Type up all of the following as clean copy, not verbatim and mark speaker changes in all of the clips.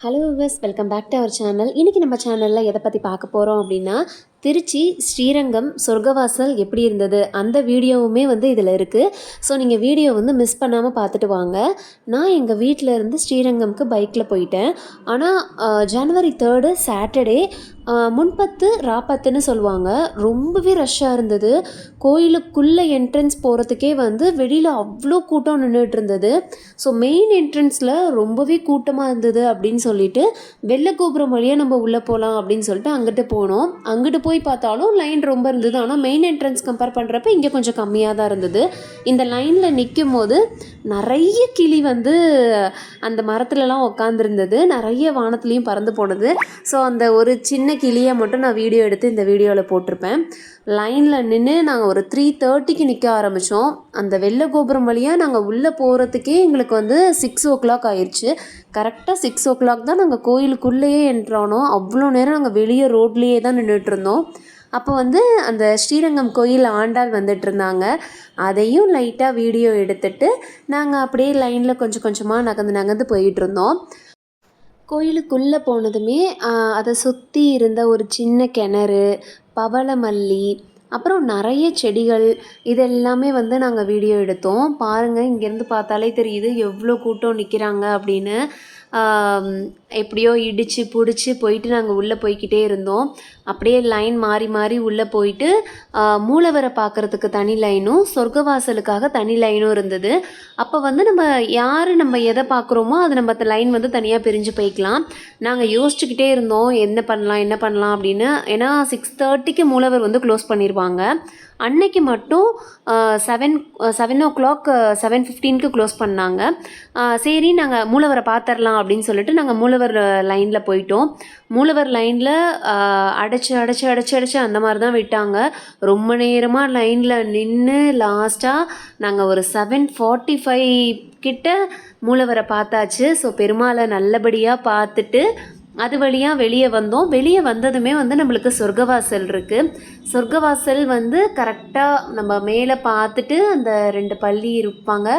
Speaker 1: Hello viewers, welcome back to our channel. இன்றைக்கி நம்ம சேனலில் எதை பற்றி பார்க்க போகிறோம் அப்படின்னா, திருச்சி ஸ்ரீரங்கம் சொர்க்கவாசல் எப்படி இருந்தது அந்த வீடியோவுமே இதில் இருக்குது. ஸோ நீங்கள் வீடியோ மிஸ் பண்ணாமல் பார்த்துட்டு வாங்க. நான் எங்கள் வீட்டில் இருந்து ஸ்ரீரங்கம்க்கு பைக்கில் போயிட்டேன். ஆனால் ஜனவரி 3 சாட்டர்டே முன்பத்து ராப்பத்துன்னு சொல்லுவாங்க. ரொம்பவே ரஷ்ஷாக இருந்தது. கோயிலுக்குள்ளே என்ட்ரன்ஸ் போகிறதுக்கே வெளியில் அவ்வளோ கூட்டம் நின்றுட்டு இருந்தது. ஸோ மெயின் என்ட்ரன்ஸில் ரொம்பவே கூட்டமாக இருந்தது அப்படின்னு சொல்லிட்டு வெள்ளை கோபுரம் வழியாக நம்ம உள்ளே போகலாம் அப்படின்னு சொல்லிட்டு அங்கிட்டு போனோம். அங்கிட்டு போய் பார்த்தாலும் லைன் ரொம்ப இருந்தது. ஆனால் மெயின் என்ட்ரன்ஸ் கம்பேர் பண்ணுறப்ப இங்கே கொஞ்சம் கம்மியாக தான் இருந்தது. இந்த லைனில் நிற்கும் போது நிறைய கிளி அந்த மரத்துலலாம் உட்காந்துருந்தது. நிறைய வானத்துலேயும் பறந்து போனது. ஸோ அந்த ஒரு சின்ன கிளியை மட்டும் நான் வீடியோ எடுத்து இந்த வீடியோவில் போட்டிருப்பேன். லைனில் நின்று நாங்கள் ஒரு 3:30க்கு நிற்க ஆரம்பித்தோம். அந்த வெள்ளை கோபுரம் வழியாக நாங்கள் உள்ளே போகிறதுக்கே எங்களுக்கு 6 o'clock ஆயிடுச்சு. கரெக்டாக 6 o'clock தான் நாங்கள் கோயிலுக்குள்ளேயே என்ட்ரானோம். அவ்வளோ நேரம் நாங்கள் வெளியே ரோட்லேயே தான் நின்றுட்டுருந்தோம். அப்போ அந்த ஸ்ரீரங்கம் கோயில் ஆண்டாள் வந்துட்டு இருந்தாங்க. அதையும் லைட்டாக வீடியோ எடுத்துட்டு நாங்கள் அப்படியே லைனில் கொஞ்சம் கொஞ்சமாக நகர்ந்து போயிட்டுருந்தோம். கோயிலுக்குள்ளே போனதுமே அதை சுற்றி இருந்த ஒரு சின்ன கிணறு, பவளமல்லி, அப்புறம் நிறைய செடிகள், இதெல்லாமே நாங்கள் வீடியோ எடுத்தோம். பாருங்கள், இங்கேருந்து பார்த்தாலே தெரியுது எவ்வளோ கூட்டம் நிற்கிறாங்க அப்படின்னு. எப்படியோ இடித்து பிடிச்சி போயிட்டு நாங்கள் உள்ளே போய்கிட்டே இருந்தோம். அப்படியே லைன் மாறி மாறி உள்ளே போயிட்டு மூலவரை பார்க்குறதுக்கு தனி லைனும் சொர்க்கவாசலுக்காக தனி லைனும் இருந்தது. அப்போ நம்ம எதை பார்க்குறோமோ அது நம்ம லைன் தனியாக பிரிஞ்சு போய்க்கலாம். நாங்கள் யோசிச்சுக்கிட்டே இருந்தோம் என்ன பண்ணலாம் அப்படின்னு. ஏன்னா 6:30க்கு மூலவர் க்ளோஸ் பண்ணிடுவாங்க. அன்னைக்கு மட்டும் 7 o'clock 7:15க்கு க்ளோஸ் பண்ணாங்க. சரி, நாங்கள் மூலவரை பார்த்துடலாம் அப்படின்னு சொல்லிட்டு நாங்கள் மூலவர் லைனில் போயிட்டோம். மூலவர் லைனில் அடைச்சி அந்த மாதிரி தான் விட்டாங்க. ரொம்ப நேரமாக லைனில் நின்று லாஸ்ட்டாக நாங்கள் ஒரு 7:45 கிட்ட மூலவரை பார்த்தாச்சு. ஸோ பெருமாளை நல்லபடியாக பார்த்துட்டு அது வழியாக வெளியே வந்தோம். வெளியே வந்ததுமே நம்மளுக்கு சொர்க்கவாசல் இருக்குது. சொர்க்கவாசல் கரெக்டாக நம்ம மேலே பார்த்துட்டு அந்த 2 பள்ளி இருப்பாங்க,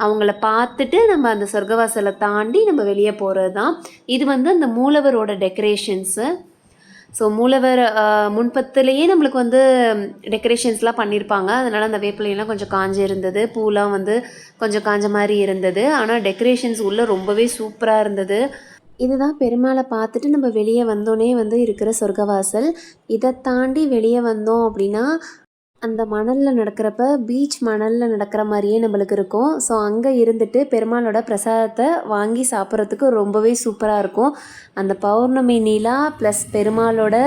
Speaker 1: அவங்கள பார்த்துட்டு நம்ம அந்த சொர்க்கவாசலை தாண்டி நம்ம வெளியே போகிறது தான். இது அந்த மூலவரோட டெக்கரேஷன்ஸு. ஸோ மூலவர் முன்பத்துலேயே நம்மளுக்கு டெக்கரேஷன்ஸ்லாம் பண்ணியிருப்பாங்க. அதனால் அந்த வேப்பிலையெல்லாம் கொஞ்சம் காஞ்சி இருந்தது, பூலாம் கொஞ்சம் காஞ்ச மாதிரி இருந்தது. ஆனால் டெக்கரேஷன்ஸ் உள்ளே ரொம்பவே சூப்பராக இருந்தது. இதுதான் பெருமாளை பார்த்துட்டு நம்ம வெளியே வந்தோன்னே இருக்கிற சொர்க்கவாசல். இதை தாண்டி வெளியே வந்தோம் அப்படின்னா அந்த மணலில் நடக்கிறப்ப பீச் மணலில் நடக்கிற மாதிரியே நம்மளுக்கு இருக்கும். ஸோ அங்கே இருந்துட்டு பெருமாளோட பிரசாதத்தை வாங்கி சாப்பிட்றதுக்கு ரொம்பவே சூப்பராக இருக்கும். அந்த பௌர்ணமி நிலா ப்ளஸ் பெருமாளோட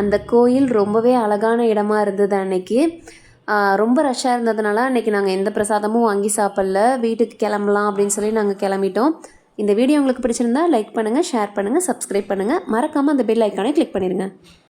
Speaker 1: அந்த கோயில் ரொம்பவே அழகான இடமா இருந்தது. அன்னைக்கு ரொம்ப ரஷ்ஷாக இருந்ததுனால அன்றைக்கி நாங்கள் எந்த பிரசாதமும் வாங்கி சாப்பிடல. வீட்டுக்கு கிளம்பலாம் அப்படின்னு சொல்லி நாங்கள் கிளம்பிட்டோம். இந்த வீடியோ உங்களுக்கு பிடிச்சிருந்தா லைக் பண்ணுங்கள், ஷேர் பண்ணுங்கள், சப்ஸ்கிரைப் பண்ணுங்கள். மறக்காமல் அந்த பெல் ஐக்கானை கிளிக் பண்ணிடுங்க.